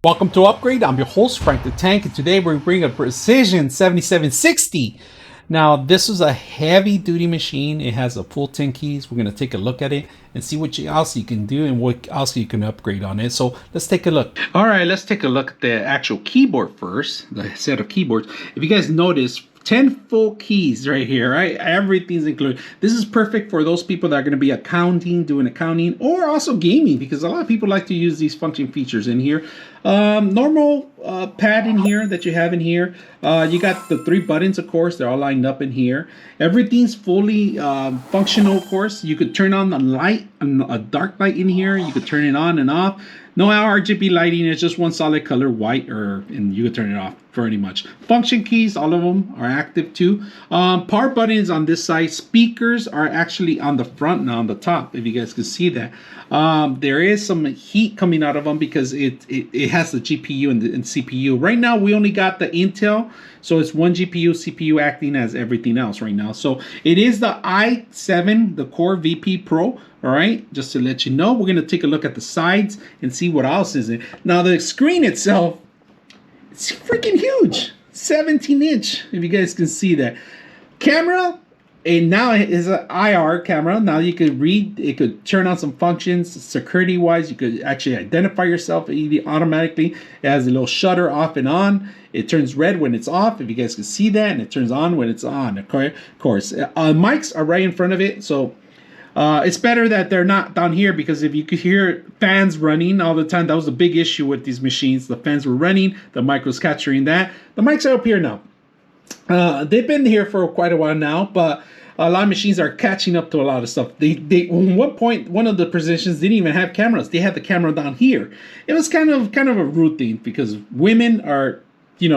Welcome to Upgrade. I'm your host, Frank the Tank, and today we're bringing a Precision 7760. Now, this is a heavy-duty machine. It has a full 10 keys. We're going to take a look at it and see what else you can do and what else you can upgrade on it. So let's take a look. All right, let's take a look at the actual keyboard first, the set of keyboards. If you guys notice, 10 full keys right here, right? Everything's included. This is perfect for those people that are going to be doing accounting, or also gaming, because a lot of people like to use these function features in here. Normal pad in here that you have in here. You got the 3 buttons, of course. They're all lined up in here. Everything's fully functional, of course. You could turn on the light, a dark light in here. You could turn it on and off. No RGB lighting. It's just one solid color, white, and you could turn it off pretty much. Function keys, all of them are active too. Power buttons on this side. Speakers are actually on the front and on the top, if you guys can see that. There is some heat coming out of them because it has the GPU and CPU. Right now, we only got the Intel, so it's one GPU, CPU acting as everything else right now. So it is the i7, the Core VP Pro. All right, just to let you know, we're going to take a look at the sides and see what else is it. Now, the screen itself, it's freaking huge. 17-inch, if you guys can see that. Camera, and now it is an IR camera. Now you could read, it could turn on some functions. Security-wise, you could actually identify yourself automatically. It has a little shutter off and on. It turns red when it's off, if you guys can see that, and it turns on when it's on, of course. Mics are right in front of it, so it's better that they're not down here, because if you could hear fans running all the time, that was a big issue with these machines. The fans were running, the mic was capturing that. The mics are up here now. They've been here for quite a while now, but a lot of machines are catching up to a lot of stuff. They at one point, one of the positions didn't even have cameras. They had the camera down here. It was kind of a rude thing, because women are,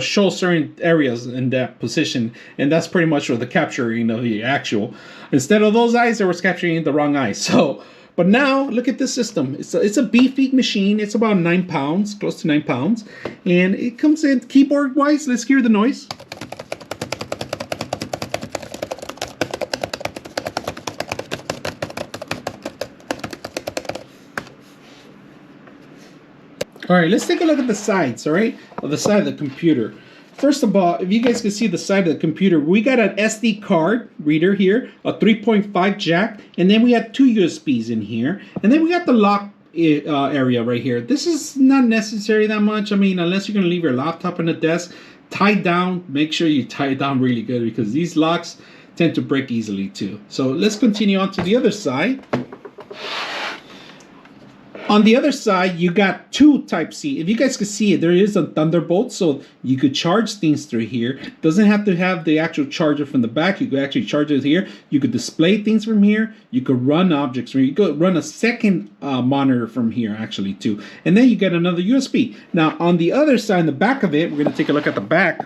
show certain areas in that position, and that's pretty much what the capturing of the actual. Instead of those eyes, they was capturing the wrong eyes. So, but now look at this system. It's a beefy machine. It's about 9 pounds, close to 9 pounds, and it comes in keyboard wise. Let's hear the noise. All right, let's take a look at the sides, all right, of the side of the computer. First of all, if you guys can see the side of the computer, we got an SD card reader here, a 3.5 jack, and then we have 2 USBs in here, and then we got the lock area right here. This is not necessary that much. I mean, unless you're going to leave your laptop on the desk, tied down, make sure you tie it down really good, because these locks tend to break easily too. So let's continue on to the other side. On the other side, you got 2 Type-C. If you guys can see it, there is a Thunderbolt, so you could charge things through here. Doesn't have to have the actual charger from the back. You could actually charge it here. You could display things from here. You could run objects from here. You could run a second monitor from here, actually, too. And then you get another USB. Now, on the other side, in the back of it, we're going to take a look at the back.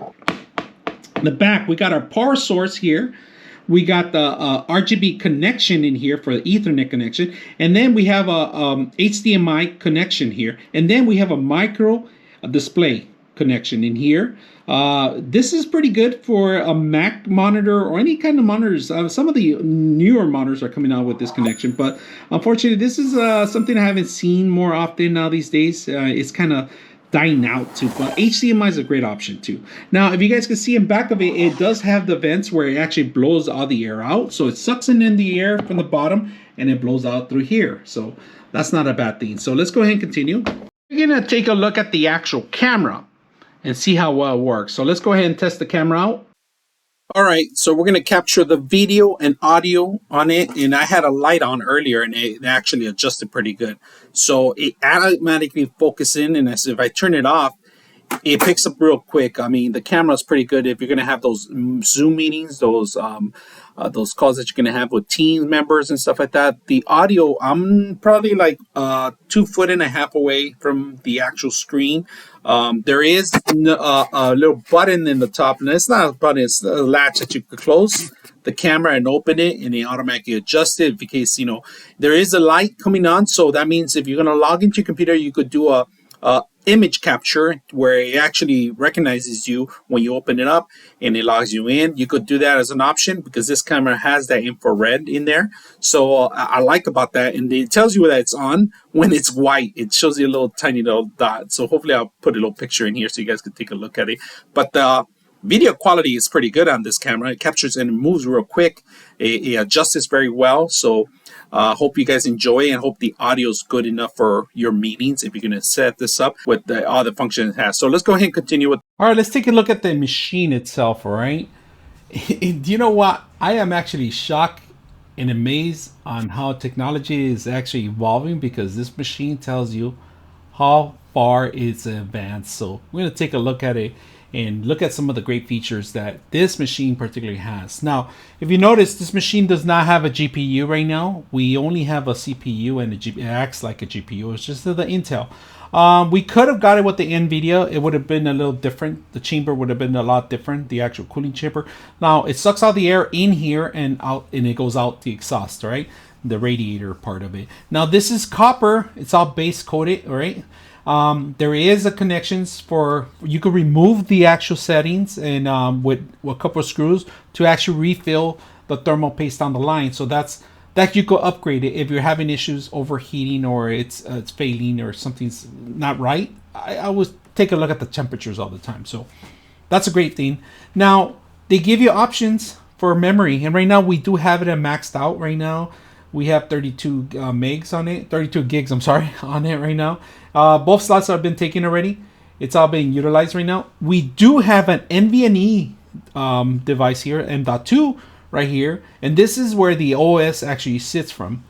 In the back, we got our power source here. We got the RGB connection in here for the Ethernet connection. And then we have a HDMI connection here. And then we have a micro display connection in here. This is pretty good for a Mac monitor or any kind of monitors. Some of the newer monitors are coming out with this connection. But unfortunately, this is something I haven't seen more often now these days. It's kind of dying out too, but HDMI is a great option too. Now, if you guys can see in back of it, it does have the vents where it actually blows all the air out. So it sucks in the air from the bottom and it blows out through here. So that's not a bad thing. So let's go ahead and continue. We're gonna take a look at the actual camera and see how well it works. So let's go ahead and test the camera out. All right, so we're going to capture the video and audio on it, and I had a light on earlier, and it actually adjusted pretty good. So it automatically focuses in, and if I turn it off, it picks up real quick. I mean, the camera is pretty good if you're going to have those Zoom meetings, those calls that you're going to have with team members and stuff like that. The audio, I'm probably like 2.5 feet away from the actual screen. There is a little button in the top, and it's not a button, it's a latch that you could close the camera and open it, and it automatically adjusts it in case, there is a light coming on. So that means if you're going to log into your computer, you could do a image capture where it actually recognizes you when you open it up and it logs you in. You could do that as an option because this camera has that infrared in there. So I like about that, and it tells you that it's on when it's white. It shows you a little tiny little dot. So hopefully I'll put a little picture in here so you guys can take a look at it. But the video quality is pretty good on this camera. It captures and it moves real quick. It adjusts very well. So hope you guys enjoy it, and hope the audio is good enough for your meetings if you're going to set this up with all the functions it has. So let's go ahead and continue with. All right, let's take a look at the machine itself, all right? Do you know what? I am actually shocked and amazed on how technology is actually evolving, because this machine tells you how far it's advanced. So we're going to take a look at it and look at some of the great features that this machine particularly has. Now, if you notice, this machine does not have a GPU right now. We only have a CPU, and it acts like a GPU. It's just the Intel. We could have got it with the NVIDIA. It would have been a little different. The chamber would have been a lot different, the actual cooling chamber. Now, it sucks out the air in here and out, and it goes out the exhaust, right? The radiator part of it. Now, this is copper. It's all base coated, right? There is a connections for, you could remove the actual settings and with a couple of screws to actually refill the thermal paste down the line. So that you could upgrade it if you're having issues overheating, or it's failing, or something's not right. I always take a look at the temperatures all the time. So that's a great thing. Now, they give you options for memory, and right now we do have it at maxed out right now. We have 32 megs on it, 32 gigs, I'm sorry, on it right now. Both slots have been taken already. It's all being utilized right now. We do have an NVMe device here, M.2 right here. And this is where the OS actually sits from.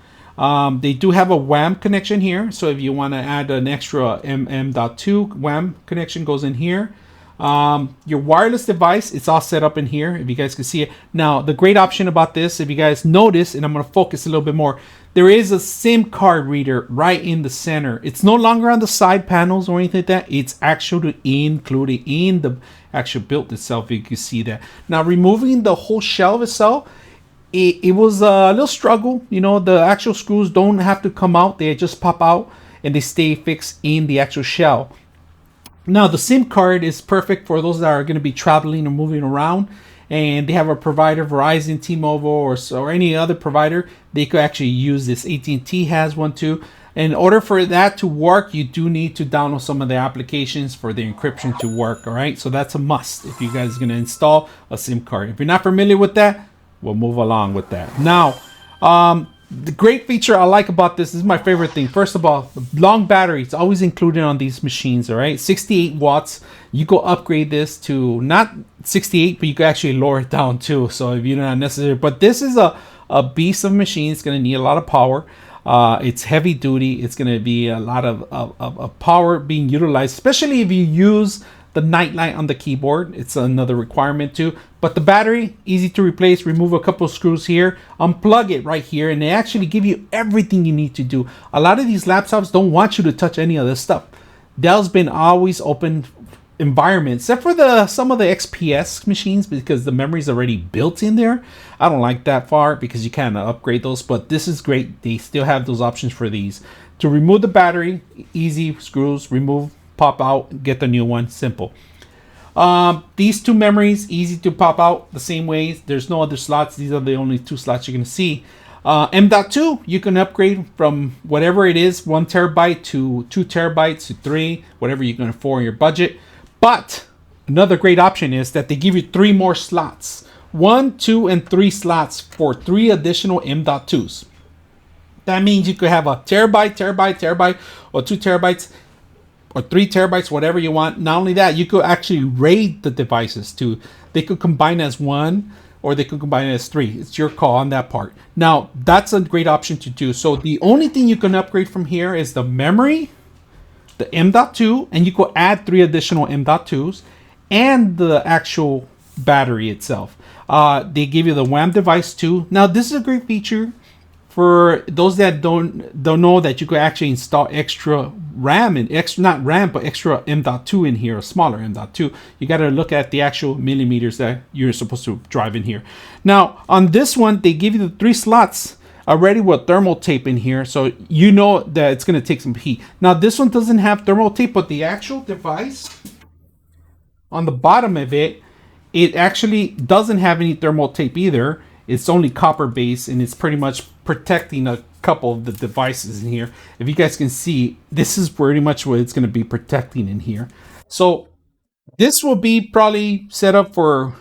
They do have a WAM connection here. So if you want to add an extra M.2 WAM connection, goes in here. Your wireless device, it's all set up in here, if you guys can see it. Now, the great option about this, if you guys notice, and I'm going to focus a little bit more, there is a SIM card reader right in the center. It's no longer on the side panels or anything like that. It's actually included in the actual build itself. You can see that. Now, removing the whole shelf itself, it was a little struggle. You know, the actual screws don't have to come out. They just pop out and they stay fixed in the actual shell. Now, the SIM card is perfect for those that are going to be traveling or moving around, and they have a provider, Verizon, T-Mobile, or any other provider. They could actually use this. AT&T has one too. In order for that to work, you do need to download some of the applications for the encryption to work, all right? So that's a must if you guys are going to install a SIM card. If you're not familiar with that, we'll move along with that. Now, the great feature I like about this is my favorite thing. First of all, the long battery. It's always included on these machines, all right? 68 watts. You go upgrade this to not 68, but you can actually lower it down too. So if you're not necessary, but this is a beast of machine. It's going to need a lot of power. It's heavy duty. It's going to be a lot of power being utilized, especially if you use the nightlight on the keyboard. It's another requirement too. But the battery, easy to replace. Remove a couple of screws here, unplug it right here, and they actually give you everything you need to do. A lot of these laptops don't want you to touch any of this stuff. Dell's been always open environment, except for some of the XPS machines, because the memory is already built in there. I don't like that far because you can't upgrade those, but this is great. They still have those options for these. To remove the battery, easy screws, remove, pop out, get the new one, simple. These two memories, easy to pop out the same ways. There's no other slots. These are the only two slots you're going to see. M.2, you can upgrade from whatever it is, 1 terabyte to 2 terabytes to 3, whatever you're going for in your budget. But another great option is that they give you 3 more slots. 1, 2, and 3 slots for 3 additional M.2s. That means you could have a terabyte, or 2 terabytes, or 3 terabytes, whatever you want. Not only that, you could actually RAID the devices too. They could combine as 1, or they could combine it as 3. It's your call on that part. Now, that's a great option to do. So the only thing you can upgrade from here is the memory, the M.2, and you could add 3 additional M.2s, and the actual battery itself. They give you the WAM device too. Now, this is a great feature for those that don't know that you could actually install extra RAM and not RAM, but extra M.2 in here, a smaller M.2. You got to look at the actual millimeters that you're supposed to drive in here. Now, on this one, they give you the 3 slots. already with thermal tape in here, so you know that it's going to take some heat. Now this one doesn't have thermal tape, but the actual device on the bottom of it, it actually doesn't have any thermal tape either. It's only copper based, and it's pretty much protecting a couple of the devices in here. If you guys can see, this is pretty much what it's going to be protecting in here. So this will be probably set up for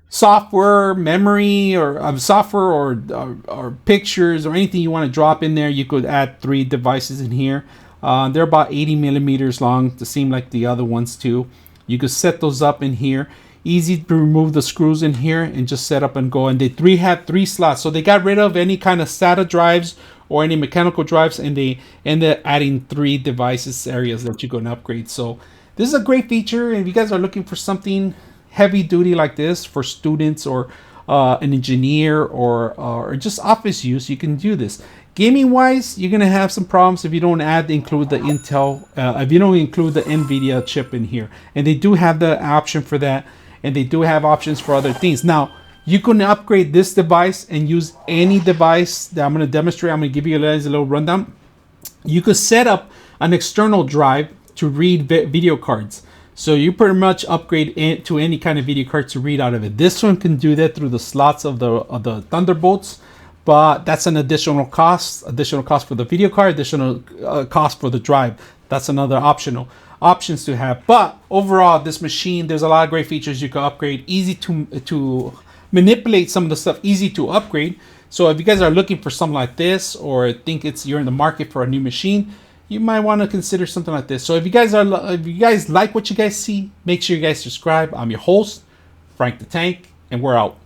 software, memory, or software, or pictures, or anything you want to drop in there. You could add 3 devices in here. They're about 80 millimeters long, to seem like the other ones too. You could set those up in here. Easy to remove the screws in here and just set up and go. And they have 3 slots, so they got rid of any kind of SATA drives or any mechanical drives, and they ended up adding 3 devices areas that you can upgrade. So this is a great feature, and if you guys are looking for something heavy duty like this for students, or an engineer, or just office use, you can do this. Gaming wise, you're gonna have some problems if you don't include the Intel, if you don't include the NVIDIA chip in here. And they do have the option for that, and they do have options for other things. Now, you can upgrade this device and use any device that I'm gonna demonstrate. I'm gonna give you guys a little rundown. You could set up an external drive to read video cards. So you pretty much upgrade to any kind of video card to read out of it. This one can do that through the slots of the Thunderbolts, but that's an additional cost for the video card, additional cost for the drive. That's another options to have. But overall, this machine, there's a lot of great features you can upgrade. Easy to manipulate some of the stuff, easy to upgrade. So if you guys are looking for something like this, or think you're in the market for a new machine, you might want to consider something like this. So if you guys like what you guys see, make sure you guys subscribe. I'm your host, Frank the Tank, and we're out.